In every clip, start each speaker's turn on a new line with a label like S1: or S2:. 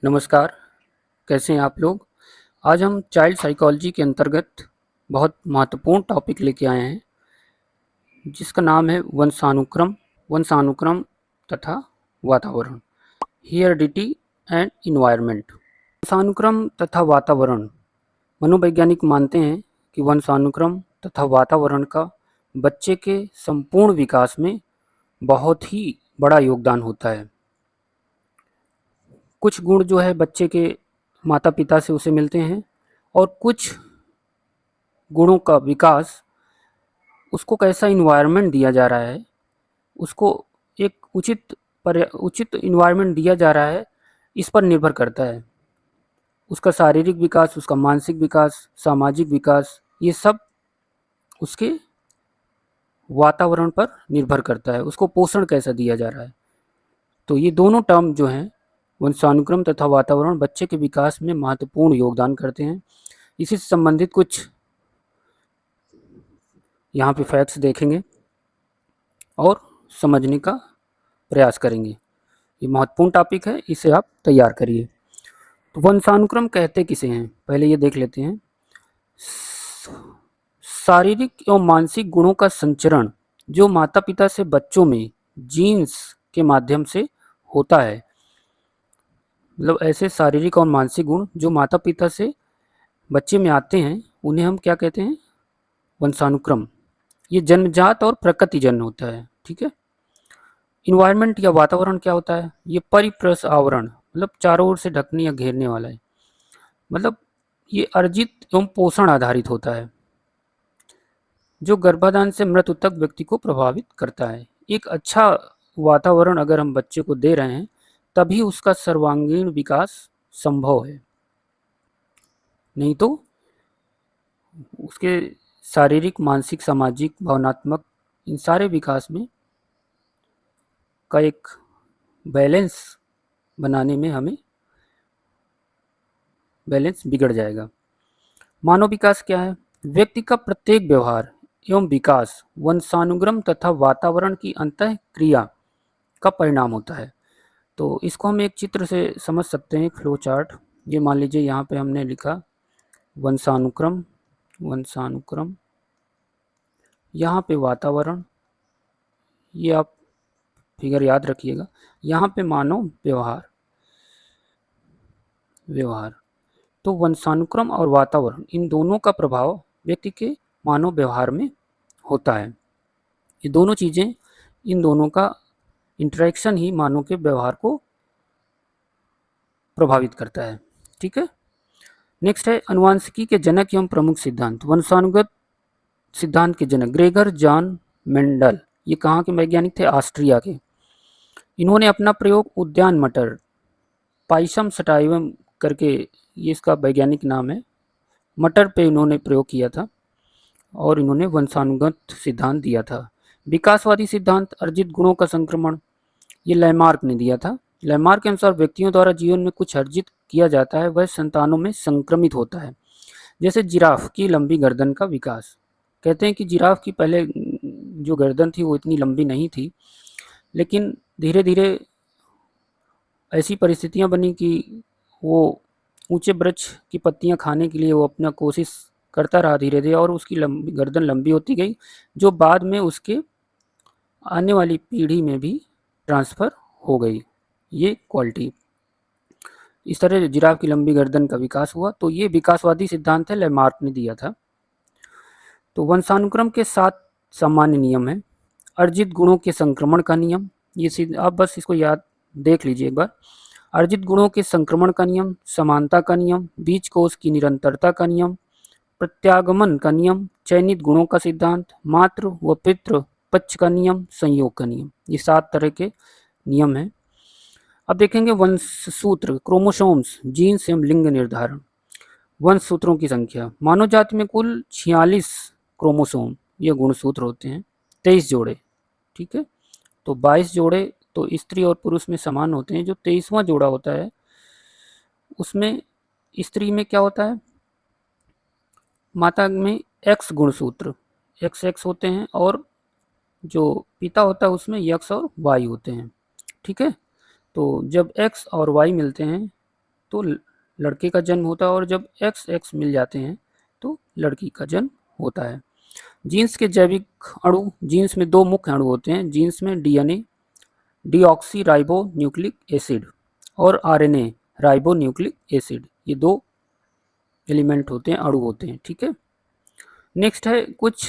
S1: नमस्कार, कैसे हैं आप लोग? आज हम चाइल्ड साइकोलॉजी के अंतर्गत बहुत महत्वपूर्ण टॉपिक लेके आए हैं, जिसका नाम है वंशानुक्रम तथा वातावरण, हेरिडिटी एंड इन्वायरमेंट। वंशानुक्रम तथा वातावरण। मनोवैज्ञानिक मानते हैं कि वंशानुक्रम तथा वातावरण का बच्चे के संपूर्ण विकास में बहुत ही बड़ा योगदान होता है। कुछ गुण जो है बच्चे के माता पिता से उसे मिलते हैं और कुछ गुणों का विकास उसको कैसा इन्वायरमेंट दिया जा रहा है, उसको एक उचित इन्वायरमेंट दिया जा रहा है, इस पर निर्भर करता है। उसका शारीरिक विकास, उसका मानसिक विकास, सामाजिक विकास, ये सब उसके वातावरण पर निर्भर करता है। उसको पोषण कैसा दिया जा रहा है। तो ये दोनों टर्म जो हैं, वंशानुक्रम तथा वातावरण, बच्चे के विकास में महत्वपूर्ण योगदान करते हैं। इसी से संबंधित कुछ यहाँ पे फैक्ट्स देखेंगे और समझने का प्रयास करेंगे। ये महत्वपूर्ण टॉपिक है, इसे आप तैयार करिए। तो वंशानुक्रम कहते किसे हैं, पहले ये देख लेते हैं। शारीरिक एवं मानसिक गुणों का संचरण जो माता पिता से बच्चों में जीन्स के माध्यम से होता है। मतलब ऐसे शारीरिक और मानसिक गुण जो माता पिता से बच्चे में आते हैं, उन्हें हम क्या कहते हैं? वंशानुक्रम। ये जन्मजात और प्रकृतिजन्य होता है। ठीक है। इन्वायरमेंट या वातावरण क्या होता है? ये परिप्रस आवरण, मतलब चारों ओर से ढकने या घेरने वाला है। मतलब ये अर्जित एवं पोषण आधारित होता है, जो गर्भाधान से मृत्यु तक व्यक्ति को प्रभावित करता है। एक अच्छा वातावरण अगर हम बच्चे को दे रहे हैं, तभी उसका सर्वांगीण विकास संभव है। नहीं तो उसके शारीरिक, मानसिक, सामाजिक, भावनात्मक, इन सारे विकास में का एक बैलेंस बनाने में हमें बैलेंस बिगड़ जाएगा। मानव विकास क्या है? व्यक्ति का प्रत्येक व्यवहार एवं विकास वंशानुक्रम तथा वातावरण की अंतः क्रिया का परिणाम होता है। तो इसको हम एक चित्र से समझ सकते हैं, फ्लो चार्ट। ये मान लीजिए यहाँ पे हमने लिखा वंशानुक्रम, वंशानुक्रम, यहाँ पे वातावरण, ये आप फिगर याद रखिएगा। यहाँ पे मानव व्यवहार, व्यवहार। तो वंशानुक्रम और वातावरण, इन दोनों का प्रभाव व्यक्ति के मानव व्यवहार में होता है। ये दोनों चीज़ें, इन दोनों का इंटरेक्शन ही मानव के व्यवहार को प्रभावित करता है। ठीक है। नेक्स्ट है अनुवांशिकी के जनक एवं प्रमुख सिद्धांत। वंशानुगत सिद्धांत के जनक ग्रेगर जॉन मेंडल। ये कहाँ के वैज्ञानिक थे? ऑस्ट्रिया के। इन्होंने अपना प्रयोग उद्यान मटर, पाइसम सटाइवम करके, ये इसका वैज्ञानिक नाम है, मटर पे इन्होंने प्रयोग किया था और इन्होंने वंशानुगत सिद्धांत दिया था। विकासवादी सिद्धांत अर्जित गुणों का संक्रमण, ये लैमार्क ने दिया था। लैमार्क के अनुसार व्यक्तियों द्वारा जीवन में कुछ अर्जित किया जाता है, वह संतानों में संक्रमित होता है। जैसे जिराफ की लंबी गर्दन का विकास। कहते हैं कि जिराफ की पहले जो गर्दन थी वो इतनी लंबी नहीं थी, लेकिन धीरे धीरे ऐसी परिस्थितियां बनी कि वो ऊंचे वृक्ष की पत्तियां खाने के लिए वो अपना कोशिश करता रहा धीरे धीरे, और उसकी गर्दन लंबी होती गई, जो बाद में उसके आने वाली पीढ़ी में भी ट्रांसफ़र हो गई ये क्वालिटी। इस तरह जिराफ की लंबी गर्दन का विकास हुआ। तो ये विकासवादी सिद्धांत है, लैमार्क ने दिया था। तो वंशानुक्रम के 7 सामान्य नियम हैं। अर्जित गुणों के संक्रमण का नियम, ये आप बस इसको याद देख लीजिए एक बार। अर्जित गुणों के संक्रमण का नियम, समानता का नियम, बीज कोष की निरंतरता का नियम, प्रत्यागमन का नियम, चयनित गुणों का सिद्धांत, मातृ व पितृ पक्ष का नियम, संयोग का नियम। ये 7 तरह के नियम हैं। अब देखेंगे वंश सूत्र, क्रोमोसोम्स, जीन्स एवं लिंग निर्धारण। वंश सूत्रों की संख्या, मानव जाति में कुल 46 क्रोमोसोम ये गुणसूत्र होते हैं, 23 जोड़े। ठीक है। तो 22 जोड़े तो स्त्री और पुरुष में समान होते हैं। जो 23वां जोड़ा होता है उसमें स्त्री में क्या होता है? माता में एक्स गुणसूत्र, एक्स एक्स होते हैं, और जो पिता होता है उसमें एक्स और वाई होते हैं। ठीक है। तो जब एक्स और वाई मिलते हैं तो लड़के का जन्म होता है, और जब XX मिल जाते हैं तो लड़की का जन्म होता है। जीन्स के जैविक अणु, जीन्स में दो मुख्य अणु होते हैं। जीन्स में DNA deoxy ribo nucleic acid और RNA राइबो न्यूक्लिक एसिड, ये दो एलिमेंट होते हैं, अणु होते हैं। ठीक है, नेक्स्ट है कुछ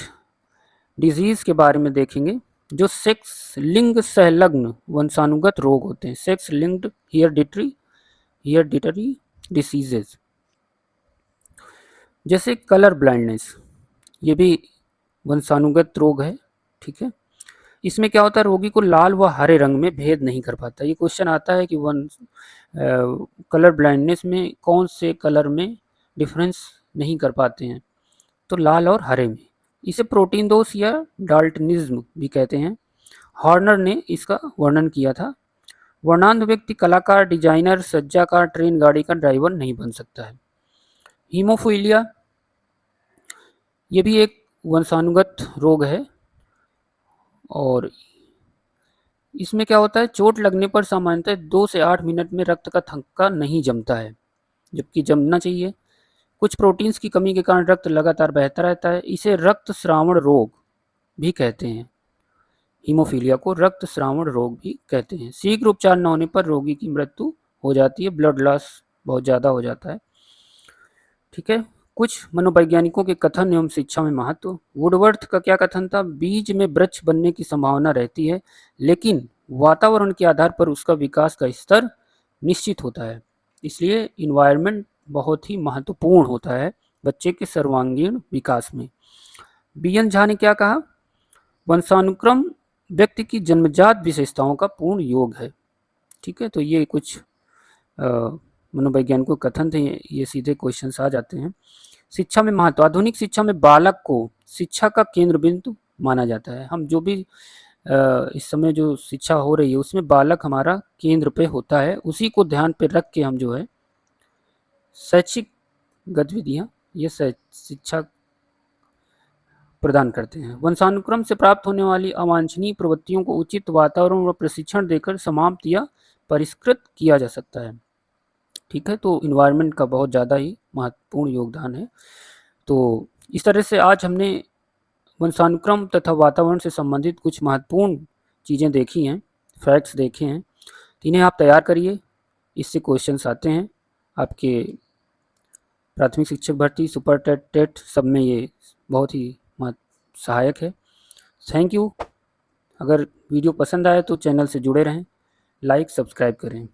S1: डिजीज के बारे में देखेंगे जो सेक्स लिंग संलग्न वंशानुगत रोग होते हैं। सेक्स लिंक्ड हियरडिटरी डिसीजेज, जैसे कलर ब्लाइंडनेस, ये भी वंशानुगत रोग है। ठीक है, इसमें क्या होता है, रोगी को लाल व हरे रंग में भेद नहीं कर पाता। ये क्वेश्चन आता है कि कलर ब्लाइंडनेस में कौन से कलर में डिफरेंस नहीं कर पाते हैं, तो लाल और हरे में। इसे प्रोटीन दोष या डाल्टनिज्म भी कहते हैं। हॉर्नर ने इसका वर्णन किया था। वर्णांध व्यक्ति कलाकार, डिजाइनर, सज्जाकार, ट्रेन गाड़ी का ड्राइवर नहीं बन सकता है। हीमोफीलिया, ये भी एक वंशानुगत रोग है, और इसमें क्या होता है, चोट लगने पर सामान्यतः 2 से 8 मिनट में रक्त का थक्का नहीं जमता है, जबकि जमना चाहिए। कुछ प्रोटीन्स की कमी के कारण रक्त लगातार बहता रहता है। इसे रक्त स्रावण रोग भी कहते हैं। हीमोफीलिया को रक्त स्रावण रोग भी कहते हैं। शीघ्र उपचार न होने पर रोगी की मृत्यु हो जाती है, ब्लड लॉस बहुत ज़्यादा हो जाता है। ठीक है, कुछ मनोवैज्ञानिकों के कथन एवं शिक्षा में महत्व। वुडवर्थ का क्या कथन था, बीज में वृक्ष बनने की संभावना रहती है, लेकिन वातावरण के आधार पर उसका विकास का स्तर निश्चित होता है। इसलिए इन्वायरमेंट बहुत ही महत्वपूर्ण होता है बच्चे के सर्वांगीण विकास में। BN झा ने क्या कहा, वंशानुक्रम व्यक्ति की जन्मजात विशेषताओं का पूर्ण योग है। ठीक है, तो ये कुछ मनोवैज्ञानिकों के कथन थे, ये सीधे क्वेश्चंस आ जाते हैं। शिक्षा में महत्व। आधुनिक शिक्षा में बालक को शिक्षा का केंद्र बिंदु माना जाता है। हम जो भी इस समय जो शिक्षा हो रही है उसमें बालक हमारा केंद्र पे होता है, उसी को ध्यान पे रख के हम जो है शैक्षिक गतिविधियां, ये शिक्षा प्रदान करते हैं। वंशानुक्रम से प्राप्त होने वाली अवांछनीय प्रवृत्तियों को उचित वातावरण व प्रशिक्षण देकर समाप्त या परिष्कृत किया जा सकता है। ठीक है, तो इन्वायरमेंट का बहुत ज़्यादा ही महत्वपूर्ण योगदान है। तो इस तरह से आज हमने वंशानुक्रम तथा वातावरण से संबंधित कुछ महत्वपूर्ण चीज़ें देखी हैं, फैक्ट्स देखे हैं। इन्हें आप तैयार करिए, इससे क्वेश्चंस आते हैं आपके प्राथमिक शिक्षक भर्ती, सुपर टेट सब में ये बहुत ही सहायक है। Thank you. अगर वीडियो पसंद आए तो चैनल से जुड़े रहें, लाइक सब्सक्राइब करें।